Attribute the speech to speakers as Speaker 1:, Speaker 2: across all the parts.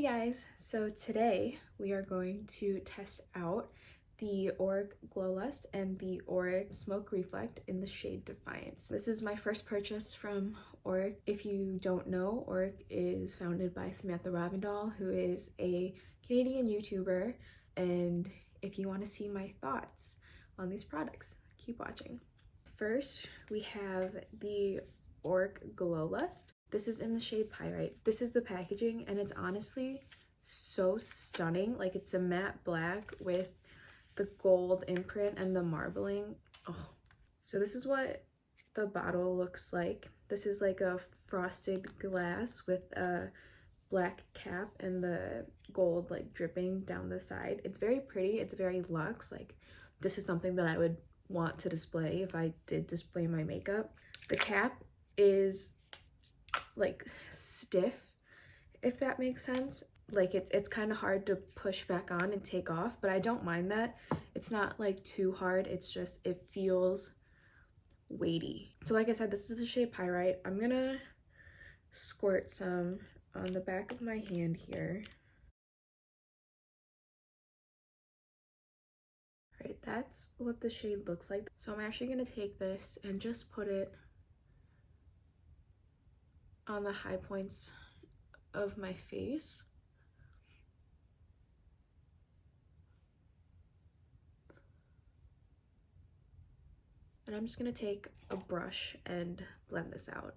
Speaker 1: Hey guys, so today we are going to test out the Auric Glow Lust and the Auric Smoke Reflect in the shade Defiance. This is my first purchase from Auric. If you don't know, Auric is founded by Samantha Ravindal, who is a Canadian YouTuber, and if you want to see my thoughts on these products, keep watching. First, we have the Auric Glow Lust. This is in the shade Pyrite. This is the packaging, and it's honestly so stunning. Like, it's a matte black with the gold imprint and the marbling. Oh, so this is what the bottle looks like. This is like a frosted glass with a black cap and the gold like dripping down the side. It's very pretty. It's very luxe. Like, this is something that I would want to display if I did display my makeup. The cap is like stiff, if that makes sense. Like, it's kind of hard to push back on and take off, but I don't mind that. It's not like too hard, it's just it feels weighty. So like I said, this is the shade Pyrite. I'm gonna squirt some on the back of my hand here. Right, that's what the shade looks like. So I'm actually gonna take this and just put it on the high points of my face. And I'm just gonna take a brush and blend this out.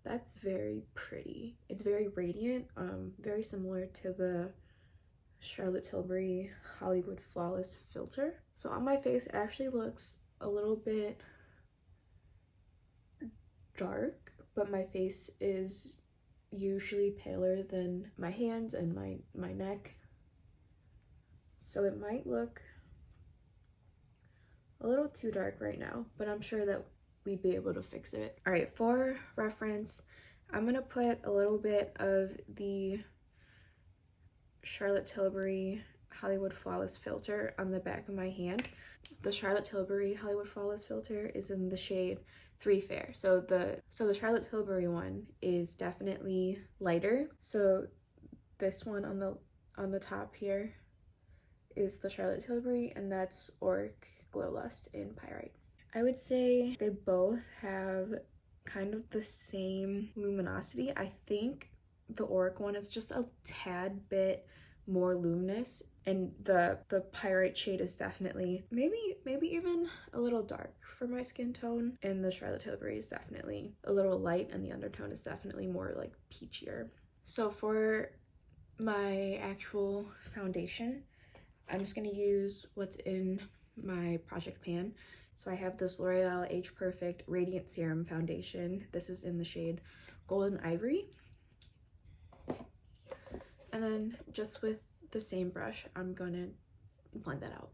Speaker 1: That's very pretty. It's very radiant, very similar to the Charlotte Tilbury Hollywood Flawless filter. So on my face, it actually looks a little bit dark, but my face is usually paler than my hands and my neck. So it might look a little too dark right now, but I'm sure that we'd be able to fix it. All right, for reference, I'm gonna put a little bit of the Charlotte Tilbury Hollywood Flawless filter on the back of my hand. The Charlotte Tilbury Hollywood Flawless filter is in the shade 3 Fair. So the Charlotte Tilbury one is definitely lighter. So this one on the top here is the Charlotte Tilbury, and that's Auric Glow Lust in Pyrite. I would say they both have kind of the same luminosity. I think the Auric one is just a tad bit more luminous, and the Pyrite shade is definitely maybe even a little dark for my skin tone, and the Charlotte Tilbury is definitely a little light, and the undertone is definitely more like peachier. So for my actual foundation, I'm just gonna use what's in my project pan. So I have this L'Oreal Age Perfect Radiant Serum Foundation. This is in the shade Golden Ivory. And then just with the same brush, I'm gonna blend that out.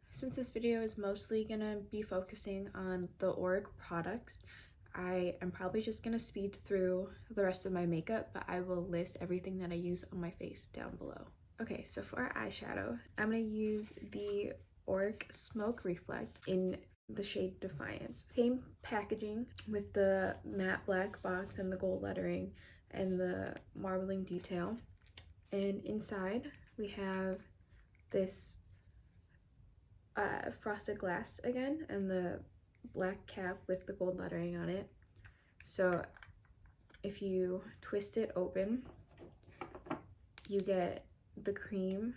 Speaker 1: Since this video is mostly gonna be focusing on the Auric products, I am probably just gonna speed through the rest of my makeup, but I will list everything that I use on my face down below. Okay, so for eyeshadow, I'm gonna use the Auric Smoke Reflect in the shade Defiance. Same packaging with the matte black box and the gold lettering and the marbling detail. And inside we have this frosted glass again, and the black cap with the gold lettering on it. So if you twist it open, you get the cream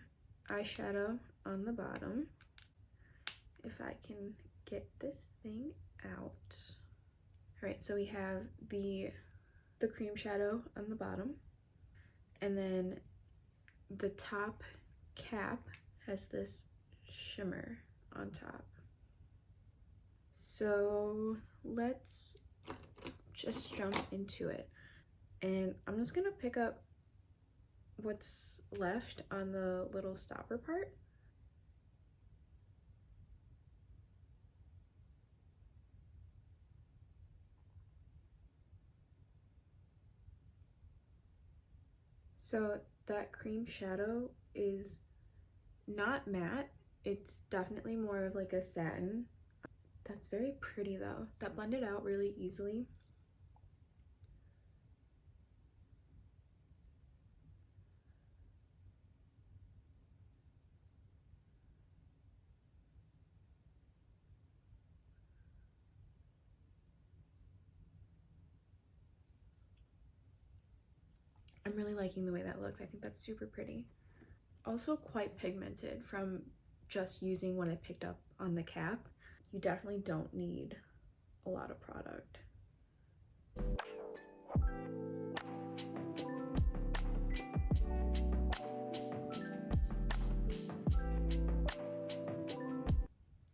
Speaker 1: eyeshadow on the bottom. If I can get this thing out. All right, so we have the cream shadow on the bottom, and then the top cap has this shimmer on top. So let's just jump into it. And I'm just gonna pick up what's left on the little stopper part. So that cream shadow is not matte. It's definitely more of like a satin. That's very pretty though. That blended out really easily. I'm really liking the way that looks. I think that's super pretty. Also quite pigmented from just using what I picked up on the cap. You definitely don't need a lot of product.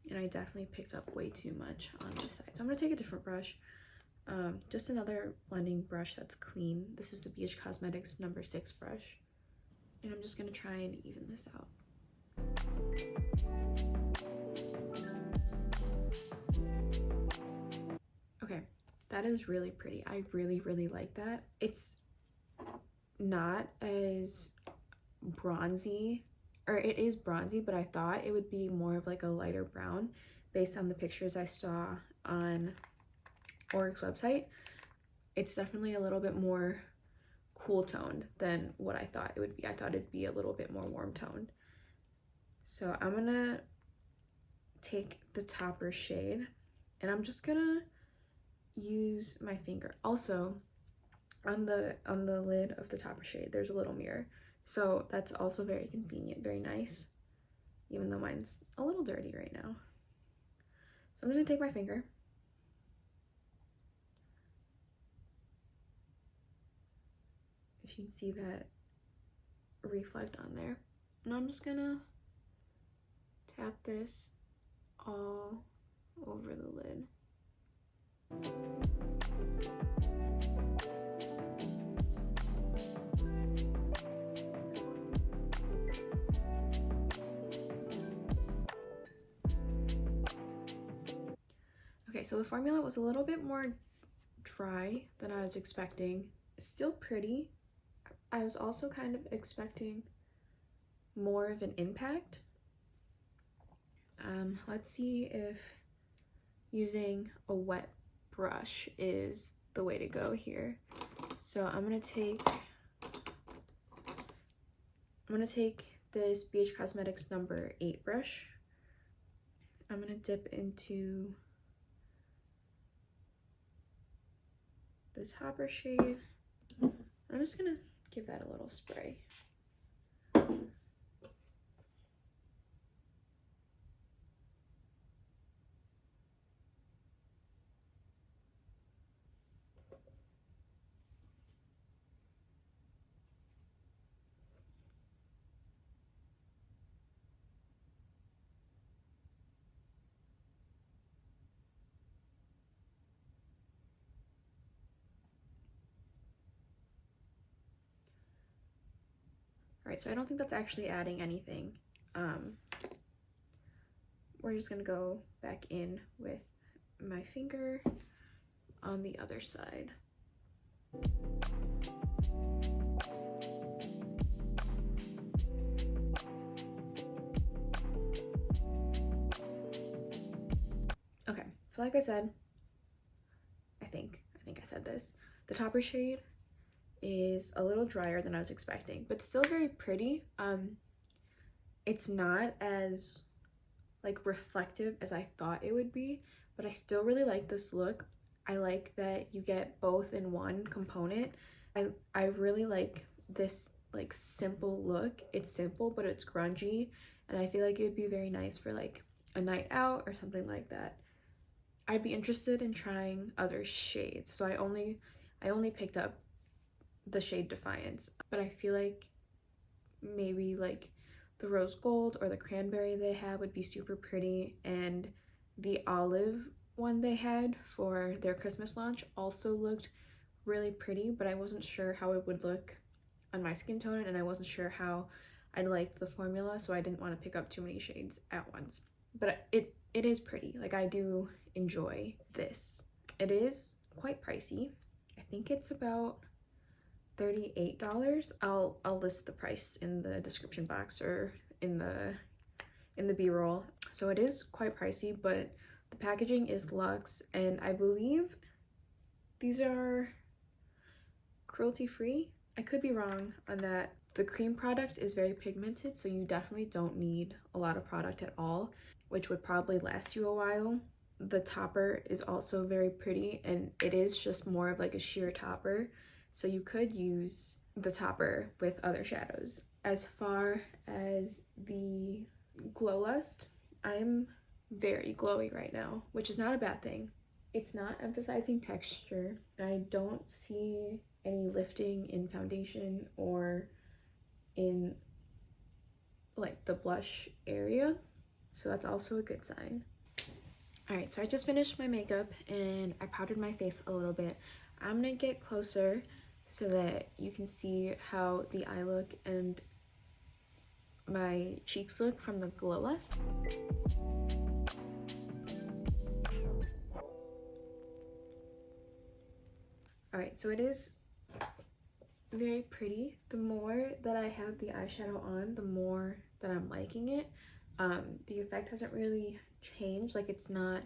Speaker 1: And I definitely picked up way too much on this side. So I'm gonna take a different brush. Just another blending brush that's clean. This is the BH Cosmetics number 6 brush. And I'm just gonna try and even this out. Okay, that is really pretty. I really like that. It's not as bronzy, or it is bronzy, but I thought it would be more of like a lighter brown based on the pictures I saw on Auric's website. It's definitely a little bit more cool toned than what I thought it would be. I thought it'd be a little bit more warm toned. So I'm gonna take the topper shade and I'm just gonna use my finger. Also, on the lid of the topper shade, there's a little mirror. So that's also very convenient, very nice, even though mine's a little dirty right now. So I'm just gonna take my finger. If you can see that reflect on there. And I'm just gonna tap this all over the lid. Okay, so the formula was a little bit more dry than I was expecting. Still pretty. I was also kind of expecting more of an impact. Let's see if using a wet brush is the way to go here. So I'm gonna take this BH Cosmetics number 8 brush. I'm gonna dip into the topper shade. I'm just gonna give that a little spray. All right, so I don't think that's actually adding anything. We're just gonna go back in with my finger on the other side. Okay, so like I said, I think I said this, the topper shade is a little drier than I was expecting, but still very pretty. It's not as like reflective as I thought it would be, but I still really like this look. I like that you get both in one component. I really like this like simple look. It's simple, but it's grungy, and I feel like it would be very nice for like a night out or something like that. I'd be interested in trying other shades. So I only picked up the shade Defiance, but I feel like maybe like the rose gold or the cranberry they had would be super pretty, and the olive one they had for their Christmas launch also looked really pretty, but I wasn't sure how it would look on my skin tone, and I wasn't sure how I'd like the formula, so I didn't want to pick up too many shades at once. But it is pretty. Like, I do enjoy this. It is quite pricey. I think it's about $38. I'll list the price in the description box or in the b-roll. So it is quite pricey, but the packaging is luxe, and I believe these are cruelty-free. I could be wrong on that. The cream product is very pigmented, so you definitely don't need a lot of product at all, which would probably last you a while. The topper is also very pretty, and it is just more of like a sheer topper, so you could use the topper with other shadows. As far as the Glow Lust, I'm very glowy right now, which is not a bad thing. It's not emphasizing texture. I don't see any lifting in foundation or in like the blush area, so that's also a good sign. All right, so I just finished my makeup and I powdered my face a little bit. I'm gonna get closer so that you can see how the eye look and my cheeks look from the Glow Lust. All right, so it is very pretty. The more that I have the eyeshadow on, the more that I'm liking it. The effect hasn't really changed. Like, it's not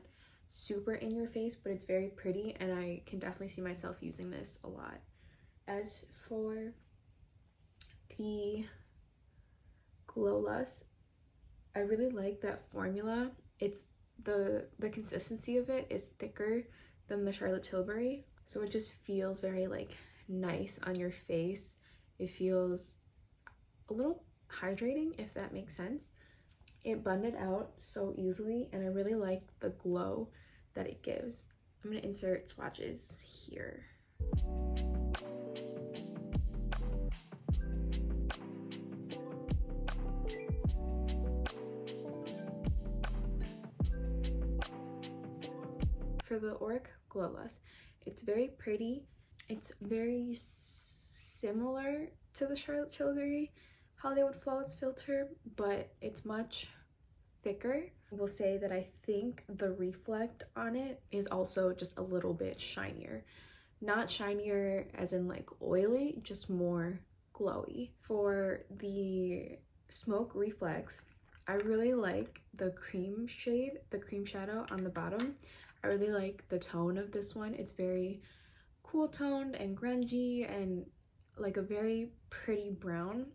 Speaker 1: super in your face, but it's very pretty, and I can definitely see myself using this a lot. As for the Glow Lust, I really like that formula. It's the consistency of it is thicker than the Charlotte Tilbury, so it just feels very like nice on your face. It feels a little hydrating, if that makes sense. It blended out so easily, and I really like the glow that it gives. I'm gonna insert swatches here. For the Auric Glow Lust, it's very pretty. It's very similar to the Charlotte Tilbury Hollywood Flawless filter, but it's much thicker. I will say that I think the reflect on it is also just a little bit shinier. Not shinier as in like oily, just more glowy. For the Smoke Reflex, I really like the cream shade, the cream shadow on the bottom. I really like the tone of this one. It's very cool toned and grungy and like a very pretty brown.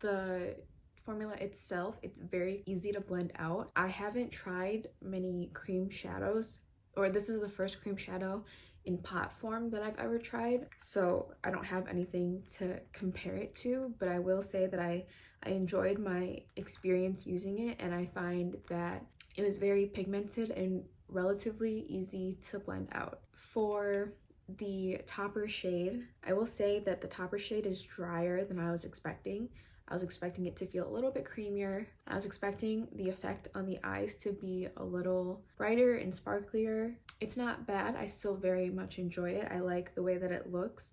Speaker 1: The formula itself, it's very easy to blend out. I haven't tried many cream shadows, or this is the first cream shadow in pot form that I've ever tried, so I don't have anything to compare it to, but I will say that I enjoyed my experience using it, and I find that it was very pigmented and relatively easy to blend out. For the topper shade, I will say that the topper shade is drier than I was expecting. I was expecting it to feel a little bit creamier. I was expecting the effect on the eyes to be a little brighter and sparklier. It's not bad. I still very much enjoy it. I like the way that it looks.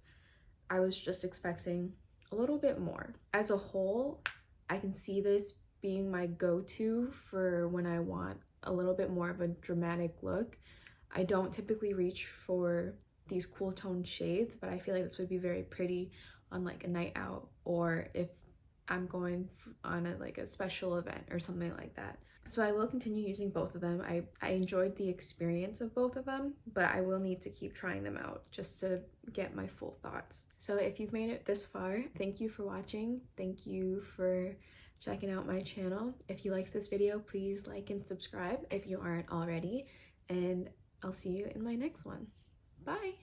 Speaker 1: I was just expecting a little bit more. As a whole, I can see this being my go-to for when I want a little bit more of a dramatic look. I don't typically reach for these cool toned shades, but I feel like this would be very pretty on like a night out, or if I'm going on a special event or something like that. So I will continue using both of them. I enjoyed the experience of both of them, but I will need to keep trying them out just to get my full thoughts. So if you've made it this far, thank you for watching. Thank you for checking out my channel. If you liked this video, please like and subscribe if you aren't already, and I'll see you in my next one. Bye!